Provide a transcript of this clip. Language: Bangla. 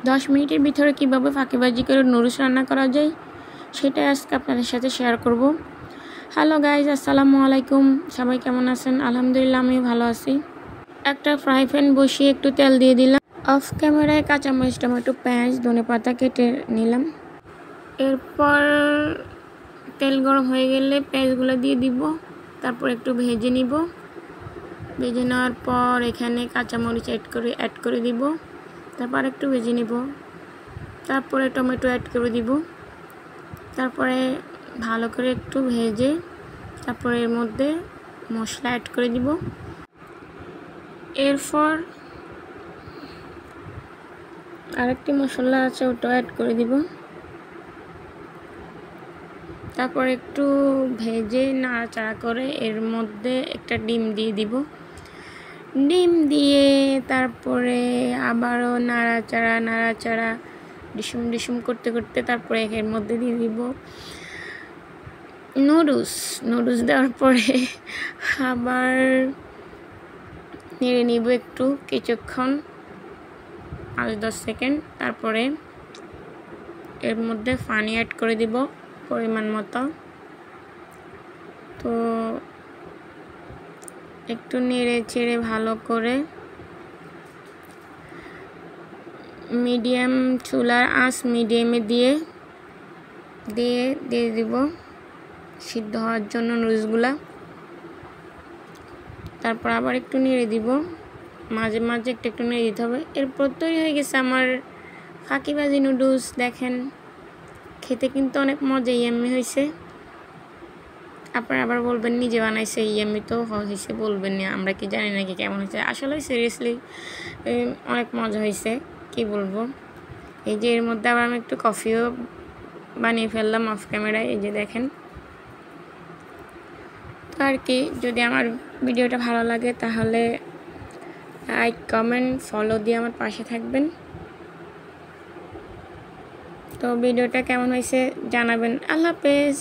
10 মিনিটের ভিতরে কীভাবে ফাঁকিবাজি করে নুডলস রান্না করা যায় সেটাই আজকে আপনাদের সাথে শেয়ার করব। হ্যালো গাইজ, আসসালামু আলাইকুম। সবাই কেমন আছেন? আলহামদুলিল্লাহ, আমি ভালো আছি। একটা ফ্রাই প্যান বসিয়ে একটু তেল দিয়ে দিলাম। অফ ক্যামেরায় কাঁচামরিচ, টমেটো, পেঁয়াজ, ধনেপাতা কেটে নিলাম। এরপর তেল গরম হয়ে গেলে পেঁয়াজগুলো দিয়ে দিব। তারপর একটু ভেজে নিব। ভেজে নেওয়ার পর এখানে কাঁচামরিচ অ্যাড করে দিব। তারপর একটু ভেজে নিব। তারপরে টমেটো অ্যাড করে দিব। তারপরে ভালো করে একটু ভেজে তারপরে এর মধ্যে মশলা অ্যাড করে দিব। এরপর আরেকটি মশলা আছে, ওটাও অ্যাড করে দিব। তারপর একটু ভেজে নাড়াচাড়া করে এর মধ্যে একটা ডিম দিয়ে দিব। ডিম দিয়ে তারপরে আবারও নাড়াচাড়া ডিসুম করতে করতে তারপরে এর মধ্যে দিয়ে দিব নুডলস দেওয়ার পরে আবার নেড়ে নিব একটু কিছুক্ষণ, 5-10 সেকেন্ড। তারপরে এর মধ্যে পানি অ্যাড করে দিব পরিমাণ মতো। তো একটু নেড়ে ছেড়ে ভালো করে মিডিয়াম চুলার আঁচ মিডিয়ামে দিয়ে দিব সিদ্ধ হওয়ার জন্য নুডলসগুলা। তারপর আবার একটু নেড়ে দিব, মাঝে মাঝে একটু নেড়ে দিতে হবে। এরপর তৈরি হয়ে গেছে আমার ফাঁকিবাজি নুডলস। দেখেন, খেতে কিন্তু অনেক মজা, ইয়াম্মি হয়েছে। আপনারা আবার বলবেন নিজে বানাইছে, ইয়াম্মি তো হয়েছে বলবেন না, আমরা কি জানি নাকি কেমন হয়েছে। আসলে সিরিয়াসলি অনেক মজা হয়েছে, কি বলবো। এই যে এর মধ্যে আবার আমি একটু কফিও বানিয়ে ফেললাম অফ ক্যামেরায়, এই যে দেখেন। তো আর কি, যদি আমার ভিডিওটা ভালো লাগে তাহলে লাইক, কমেন্ট, ফলো দিয়ে আমার পাশে থাকবেন। তো ভিডিওটা কেমন হয়েছে জানাবেন। আল্লাহ হাফেজ।